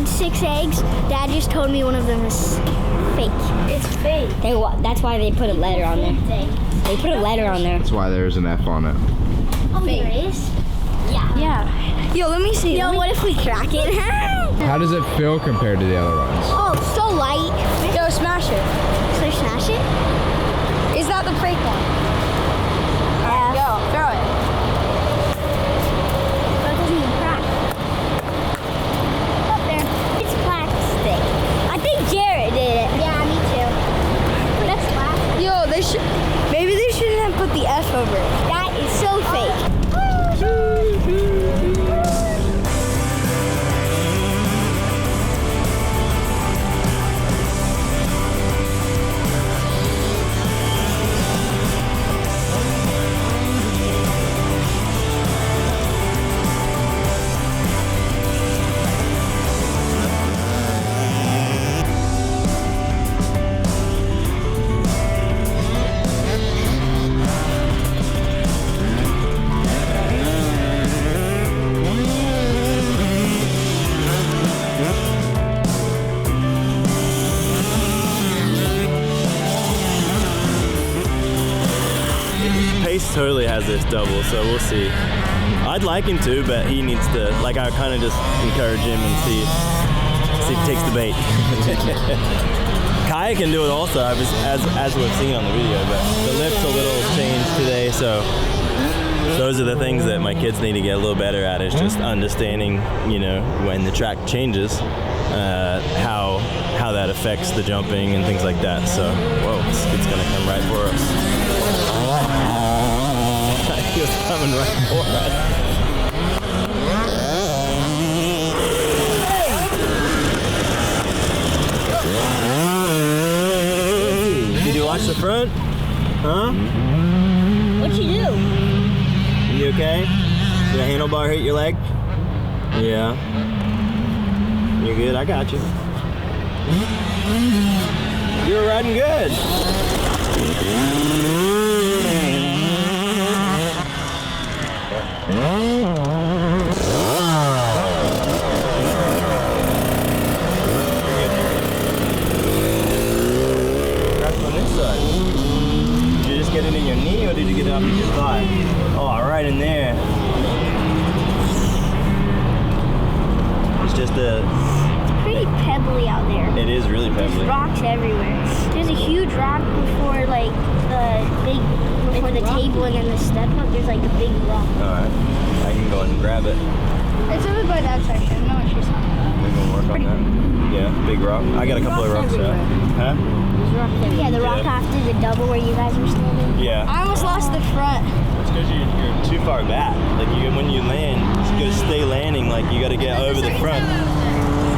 laid 6 eggs. Dad just told me one of them is fake. It's fake. That's why they put a letter on there. They put a letter on there. That's why there's an F on it. Oh, there is? Yeah. Yeah. Yo, let me see. Yo, what if we crack it? How does it feel compared to the other ones? Oh, so light. Yo, smash it. So smash it? Is that the fake one? Yo, throw it. Oh, it doesn't even crack. Up there. It's plastic. I think Jared did it. Yeah, me too. That's plastic. Yo, maybe they shouldn't have put the F over it. That is so fake. Totally has this double, so we'll see. I'd like him to, but he needs to, like, I kind of just encourage him and see if he takes the bait. Kaya can do it also, as we've seen on the video, but the lift's a little changed today, so those are the things that my kids need to get a little better at, is just understanding, you know, when the track changes, how that affects the jumping and things like that. So, whoa, this kid's gonna come right for us. He was coming right for us. Did you watch the front? Huh? What'd you do? You okay? Did a handlebar hit your leg? Yeah. You good? I got you. You were riding good. Get it in your knee, or did you get it up in your thigh? Oh, right in there. It's just It's pretty pebbly out there. It is really pebbly. There's rocks everywhere. There's a huge rock before the table and then the step up. There's like a big rock. Alright. I can go and grab it. It's over by that section. No, what you're talking about. We're gonna work on that. Yeah, big rock. I got a couple of rocks. Huh? Yeah, the rock after the double where you guys were standing. Yeah. I almost lost the front. It's because you're too far back. Like when you land, you gotta stay landing. Like you gotta get over the front.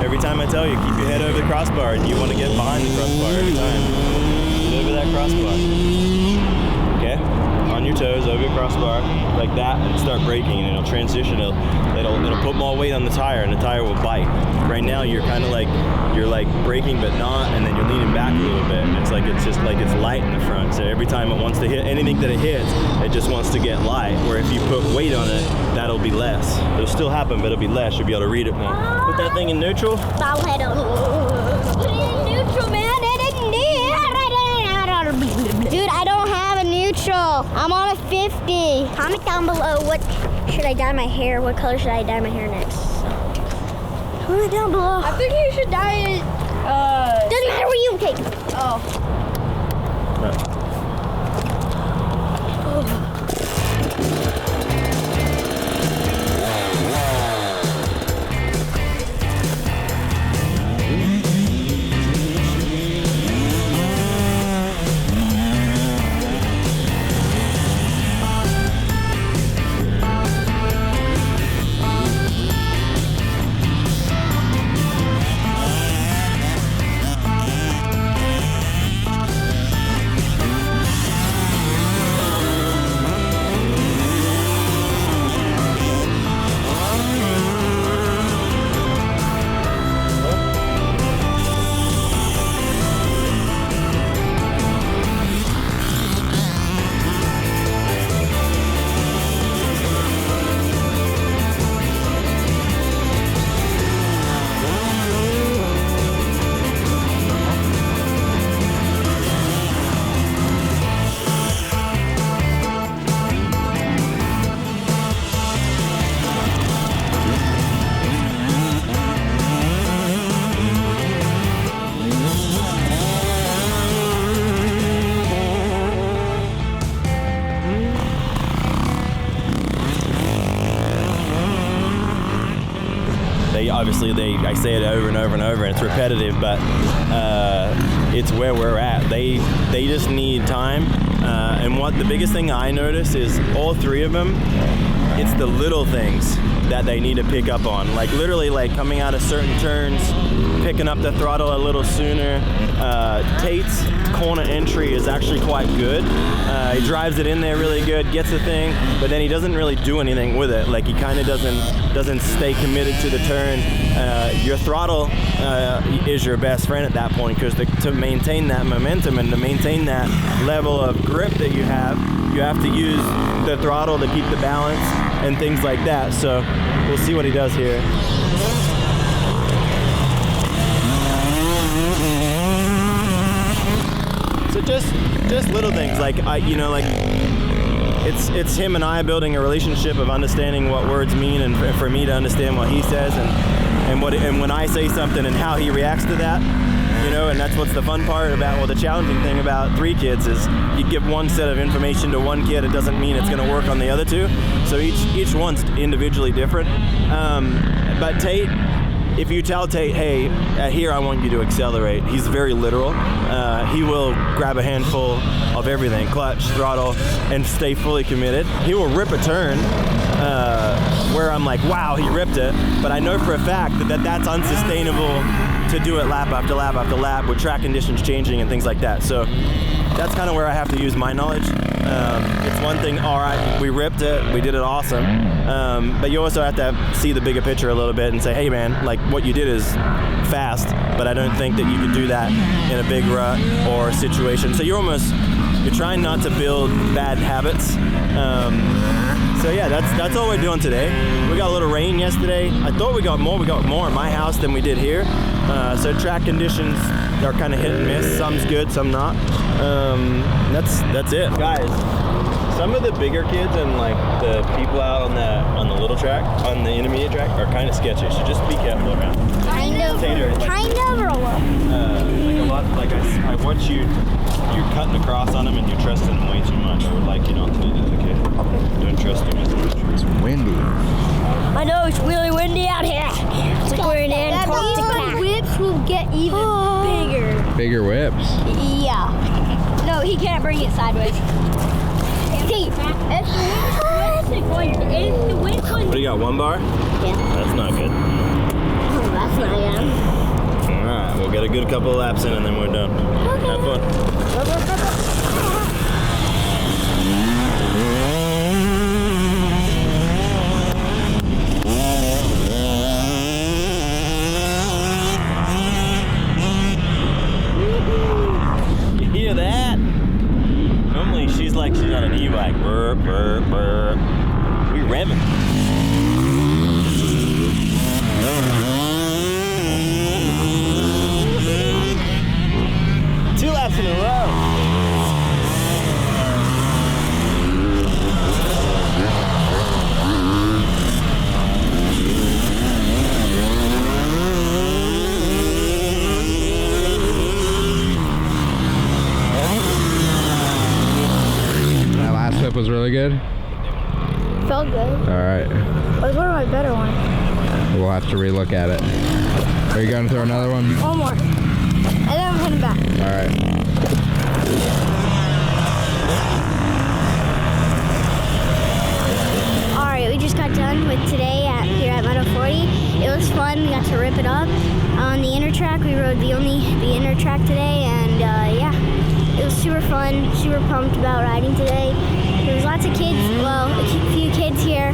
Every time I tell you, keep your head over the crossbar, and you want to get behind the crossbar every time. Get over that crossbar. Okay? On your toes, over your crossbar, like that, and start braking, and it'll transition. It'll put more weight on the tire, and the tire will bite. Right now, you're kind of like braking, but not, and then you're leaning back a little bit. It's just like it's light in the front. So every time it wants to hit anything that it hits, it just wants to get light. Where if you put weight on it, that'll be less. It'll still happen, but it'll be less. You'll be able to read it more. Put that thing in neutral. Bobblehead on. Put it in neutral, man. Dude, I don't have a neutral. I'm on a 50. Comment down below what should I dye my hair? What color should I dye my hair next? Comment down below. I think you should dye it. Doesn't matter where you take. Oh. obviously I say it over and over and over, and it's repetitive, but it's where we're at. They just need time, and what the biggest thing I notice is all three of them, it's the little things that they need to pick up on, like literally like coming out of certain turns, picking up the throttle a little sooner. Tate's corner entry is actually quite good. He drives it in there really good, gets the thing, but then he doesn't really do anything with it. Like he kind of doesn't stay committed to the turn. Your throttle is your best friend at that point, because to maintain that momentum and to maintain that level of grip that you have to use the throttle to keep the balance and things like that. So we'll see what he does here. So just little things, like it's him and I building a relationship of understanding what words mean, and for me to understand what he says, and when I say something and how he reacts to that, and that's what's the fun part about, well, the challenging thing about 3 kids is you give one set of information to one kid, it doesn't mean it's going to work on the other 2. So each one's individually different. But Tate, if you tell Tate, hey, here I want you to accelerate, he's very literal. He will grab a handful of everything, clutch, throttle, and stay fully committed. He will rip a turn where I'm like, wow, he ripped it. But I know for a fact that that's unsustainable to do it lap after lap after lap with track conditions changing and things like that. So that's kind of where I have to use my knowledge. It's one thing, all right, we ripped it, we did it awesome, but you also have to see the bigger picture a little bit and say, hey man, like what you did is fast, but I don't think that you can do that in a big rut or situation. So you're trying not to build bad habits. So yeah, that's all we're doing today. We got a little rain yesterday. I thought we got more at my house than we did here. So track conditions are kind of hit and miss. Some's good, some not. That's it, guys. Some of the bigger kids and like the people out on the little track, on the intermediate track, are kind of sketchy. So just be careful around. Kind of or what? Like a lot. Like I watch you're cutting across on them and you're trusting them way too much. I would like you not to do that, okay? Don't trust them as much. It's windy. I know, it's really windy out here. It's like we're in Antarctica. The whips will get even bigger. Bigger whips? Yeah. No, he can't bring it sideways. What do you got, 1 bar? Yeah. That's not good. Oh, that's not good. Alright, we'll get a good couple of laps in and then we're done. Okay. Have fun. You hear that? Normally she's like she's on an e-bike. Burr, burr, burr. We revving. 2 laps in a row. That last flip was really good? Felt good. All right. It was one of my better ones. We'll have to relook at it. Are you going to throw another one? One more. And then I'm heading back. All right. Alright, we just got done with today here at Moto 40. It was fun. We got to rip it up. On the inner track, we rode the inner track today, and yeah, it was super fun. Super pumped about riding today. There was lots of kids, well, a few kids here